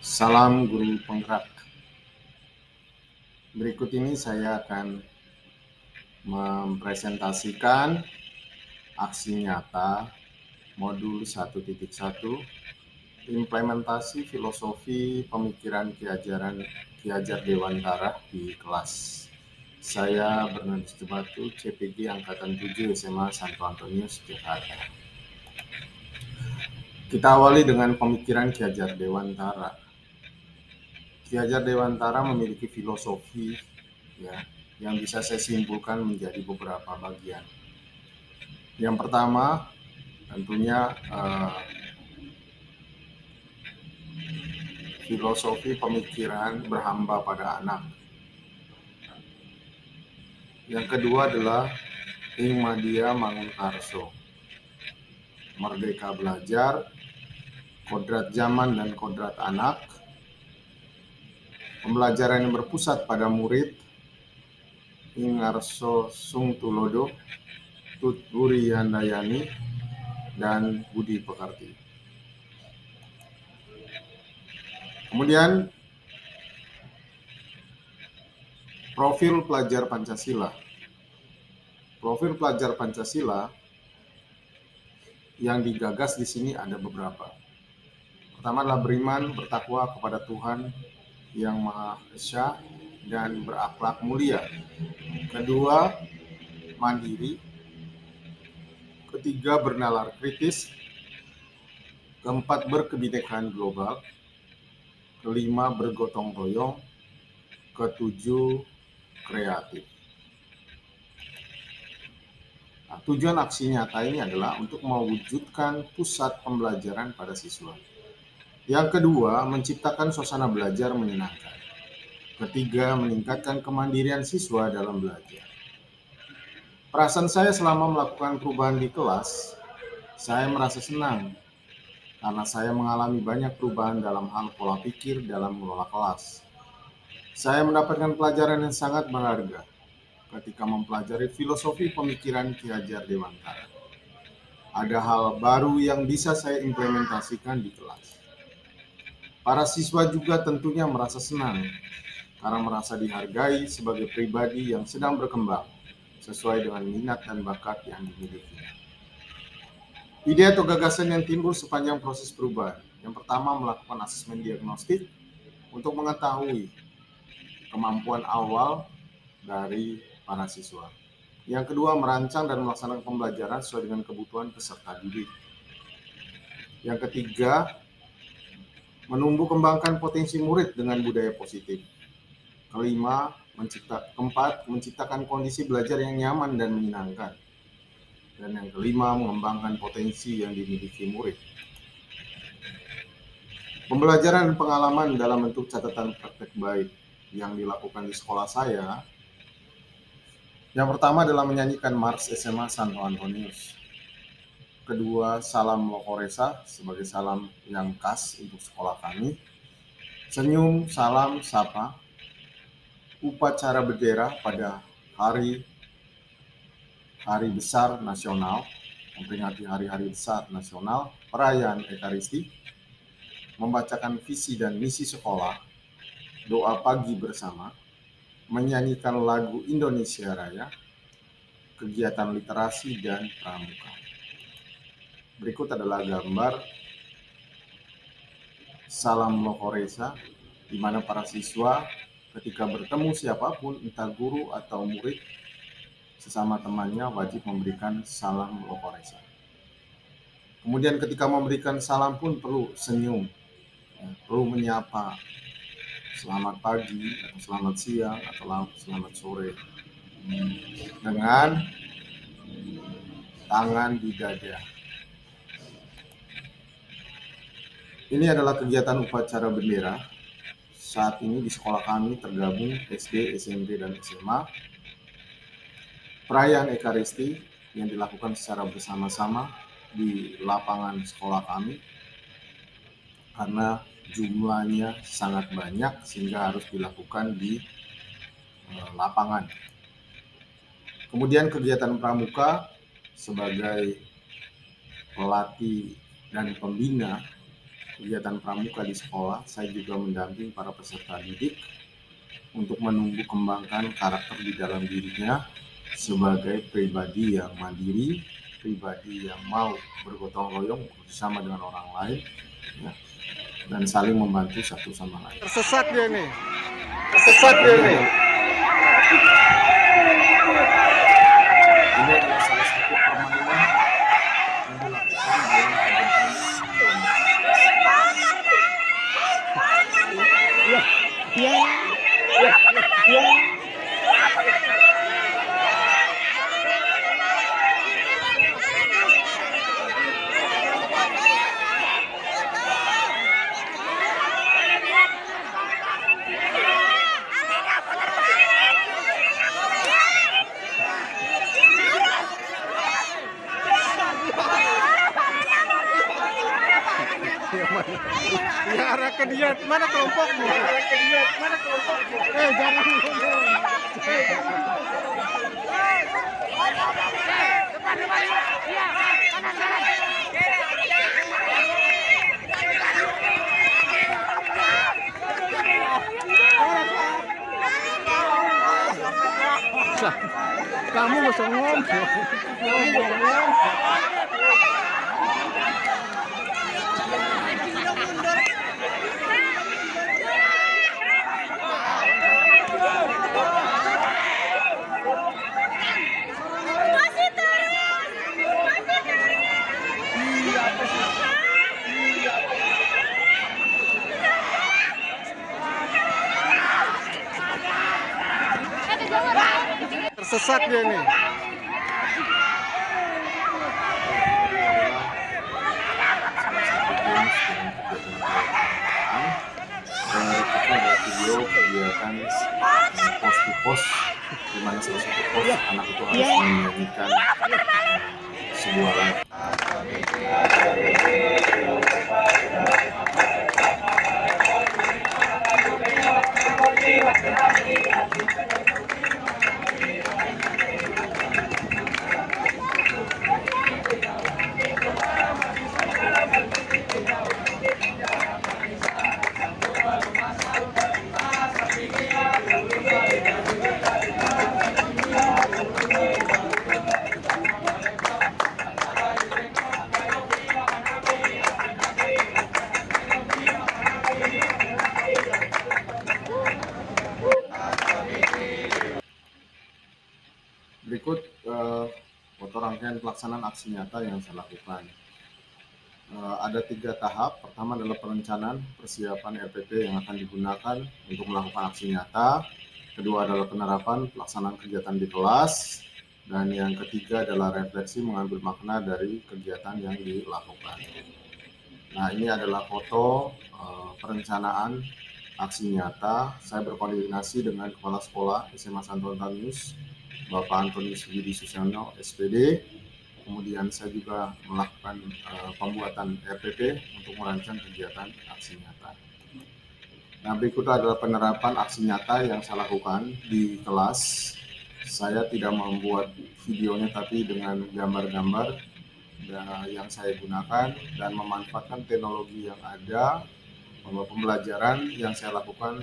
Salam guru penggerak. Berikut ini saya akan mempresentasikan aksi nyata modul 1.1 implementasi filosofi pemikiran Ki Hajar Dewantara di kelas. Saya Bernardus Jebatu, CPG Angkatan 7 SMA Santo Antonius, Jakarta. Kita awali dengan pemikiran Ki Hajar Dewantara. Ki Hajar Dewantara memiliki filosofi yang bisa saya simpulkan menjadi beberapa bagian. Yang pertama, tentunya filosofi pemikiran berhamba pada anak. Yang kedua adalah Ing Madya Mangunkarso, merdeka belajar, kodrat zaman dan kodrat anak, pembelajaran yang berpusat pada murid, Ing Arso Sung Tulodo, Tutburi Handayani, dan Budi Pekerti. Kemudian profil pelajar Pancasila. Profil pelajar Pancasila yang digagas di sini ada beberapa. Pertama adalah beriman, bertakwa kepada Tuhan yang Maha Esa dan berakhlak mulia. Kedua, mandiri. Ketiga, bernalar kritis. Keempat, berkebinekaan global. Kelima, bergotong royong. Ketujuh, kreatif. Nah, tujuan aksi nyata ini adalah untuk mewujudkan pusat pembelajaran pada siswa. Yang kedua, menciptakan suasana belajar menyenangkan. Ketiga, meningkatkan kemandirian siswa dalam belajar. Perasaan saya selama melakukan perubahan di kelas, saya merasa senang karena saya mengalami banyak perubahan dalam hal pola pikir dalam mengelola kelas. Saya mendapatkan pelajaran yang sangat berharga ketika mempelajari filosofi pemikiran Ki Hajar Dewantara. Ada hal baru yang bisa saya implementasikan di kelas. Para siswa juga tentunya merasa senang karena merasa dihargai sebagai pribadi yang sedang berkembang sesuai dengan minat dan bakat yang dimiliki. Ide atau gagasan yang timbul sepanjang proses perubahan. Yang pertama, melakukan asesmen diagnostik untuk mengetahui kemampuan awal dari para siswa. Yang kedua, merancang dan melaksanakan pembelajaran sesuai dengan kebutuhan peserta didik. Yang ketiga, menumbuh kembangkan potensi murid dengan budaya positif. Keempat, menciptakan kondisi belajar yang nyaman dan menyenangkan. Dan yang kelima, mengembangkan potensi yang dimiliki murid. Pembelajaran dan pengalaman dalam bentuk catatan praktek baik yang dilakukan di sekolah saya. Yang pertama adalah menyanyikan Mars SMA Santo Antonius. Kedua, salam Lokoresa sebagai salam yang khas untuk sekolah kami. Senyum, salam, sapa. Upacara bendera pada hari besar nasional, memperingati hari-hari besar nasional, perayaan Ekaristi, membacakan visi dan misi sekolah, doa pagi bersama, menyanyikan lagu Indonesia Raya, kegiatan literasi dan pramuka. Berikut adalah gambar salam Lokoresa, di mana para siswa ketika bertemu siapapun, entah guru atau murid, sesama temannya wajib memberikan salam Lokoresa. Kemudian ketika memberikan salam pun perlu senyum, perlu menyapa, selamat pagi, atau selamat siang, atau selamat sore, dengan tangan di dada. Ini adalah kegiatan upacara bendera. Saat ini di sekolah kami tergabung SD, SMP, dan SMA. Perayaan Ekaristi yang dilakukan secara bersama-sama di lapangan sekolah kami karena jumlahnya sangat banyak sehingga harus dilakukan di lapangan. Kemudian kegiatan pramuka sebagai pelatih dan pembina kegiatan pramuka di sekolah, saya juga mendamping para peserta didik untuk menumbuh kembangkan karakter di dalam dirinya sebagai pribadi yang mandiri, pribadi yang mau bergotong royong bersama dengan orang lain, ya, dan saling membantu satu sama lain. Tersesat dia nih. Tersesat dia nih. Ini adalah salah satu permainan yang dilakukan dalam Ya, arah ke dia, mana kelompokmu? Arah ke dia, mana kelompokmu? Jangan ngomong. Kamu nggak usah ngomong. Tersesat dia nih. kita ada video kegiatan post to post, di mana salah satu post anak itu harus menyanyikan sebuah lagu. Berikut foto rangkaian pelaksanaan aksi nyata yang saya lakukan. Ada 3 tahap. Pertama adalah perencanaan persiapan RPP yang akan digunakan untuk melakukan aksi nyata. Kedua adalah penerapan pelaksanaan kegiatan di kelas. Dan yang ketiga adalah refleksi mengambil makna dari kegiatan yang dilakukan. Nah, ini adalah foto perencanaan aksi nyata. Saya berkoordinasi dengan Kepala Sekolah SMA Santo Antonius, Bapak Antonius Widi Susiono, SPD. Kemudian saya juga melakukan pembuatan RPP untuk merancang kegiatan aksi nyata. Nah, berikut adalah penerapan aksi nyata yang saya lakukan di kelas. Saya tidak membuat videonya, tapi dengan gambar-gambar yang saya gunakan dan memanfaatkan teknologi yang ada. Pembelajaran yang saya lakukan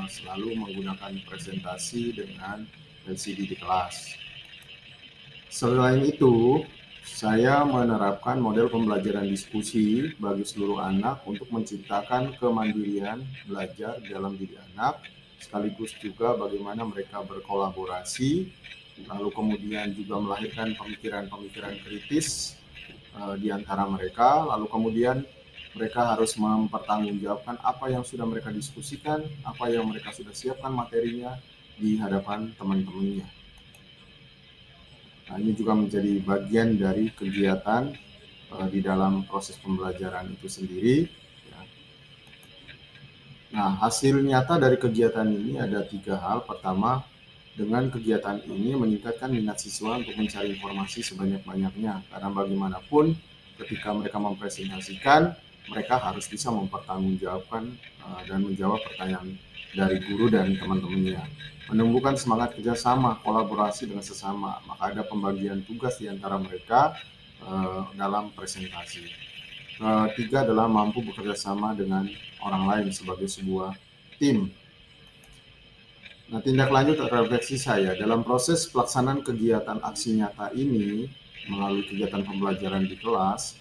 selalu menggunakan presentasi dengan LCD di kelas. Selain itu, saya menerapkan model pembelajaran diskusi bagi seluruh anak untuk menciptakan kemandirian belajar dalam diri anak, sekaligus juga bagaimana mereka berkolaborasi, lalu kemudian juga melahirkan pemikiran-pemikiran kritis di antara mereka, lalu kemudian mereka harus mempertanggungjawabkan apa yang sudah mereka diskusikan, apa yang mereka sudah siapkan materinya di hadapan teman-temannya. Nah, ini juga menjadi bagian dari kegiatan di dalam proses pembelajaran itu sendiri. Ya. Nah, hasil nyata dari kegiatan ini ada 3 hal. Pertama, dengan kegiatan ini meningkatkan minat siswa untuk mencari informasi sebanyak-banyaknya. Karena bagaimanapun ketika mereka mempresentasikan, mereka harus bisa mempertanggungjawabkan dan menjawab pertanyaan dari guru dan teman-temannya. Menumbuhkan semangat kerjasama, kolaborasi dengan sesama, maka ada pembagian tugas di antara mereka dalam presentasi. Ketiga adalah mampu bekerja sama dengan orang lain sebagai sebuah tim. Nah, tindak lanjut atau refleksi saya dalam proses pelaksanaan kegiatan aksi nyata ini melalui kegiatan pembelajaran di kelas,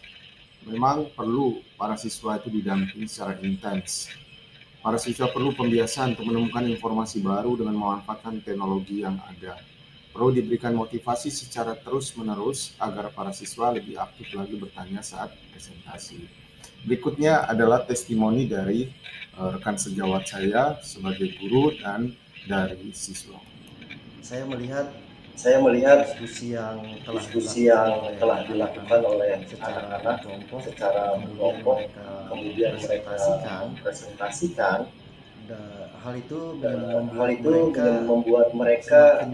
memang perlu para siswa itu didampingi secara intens. Para siswa perlu pembiasaan untuk menemukan informasi baru dengan memanfaatkan teknologi yang ada. Perlu diberikan motivasi secara terus-menerus agar para siswa lebih aktif lagi bertanya saat presentasi. Berikutnya adalah testimoni dari rekan sejawat saya sebagai guru dan dari siswa. Saya melihat diskusi yang telah dilakukan oleh anak-anak secara kelompok, kemudian mereka presentasikan, hal itu membuat mereka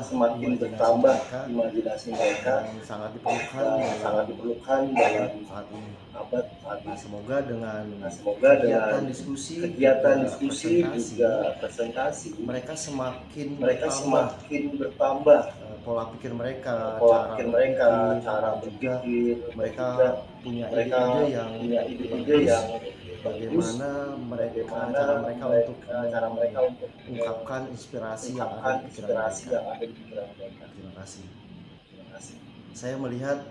semakin bertambah imajinasi mereka dan sangat diperlukan dalam saat ini. abad saat ini. Semoga dengan kegiatan diskusi juga presentasi mereka semakin bertambah pola pikir mereka, cara berpikir, mereka punya mereka ide-ide yang bagaimana cara mereka untuk mengungkapkan inspirasi yang ada di pikiran mereka. Terima kasih. Saya melihat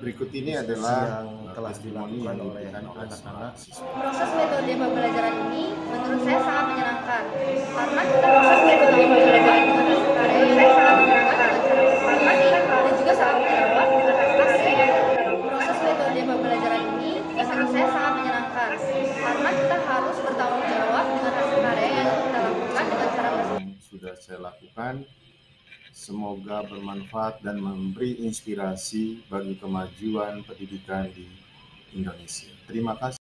Berikut ini adalah yang telah testimoni dilakukan yang oleh diberikan oleh anak-anak. Proses metode pembelajaran ini menurut saya sangat menyenangkan karena kita bisa bertanggung jawab dengan hasil karya yang sangat menyenangkan dengan cara berpikir dan juga sangat menjawab dengan prestasi. Proses metode pembelajaran ini menurut saya sangat menyenangkan karena kita harus bertanggung jawab dengan hasil karya yang kita lakukan dengan cara berpikir. Sudah saya lakukan. Semoga bermanfaat dan memberi inspirasi bagi kemajuan pendidikan di Indonesia. Terima kasih.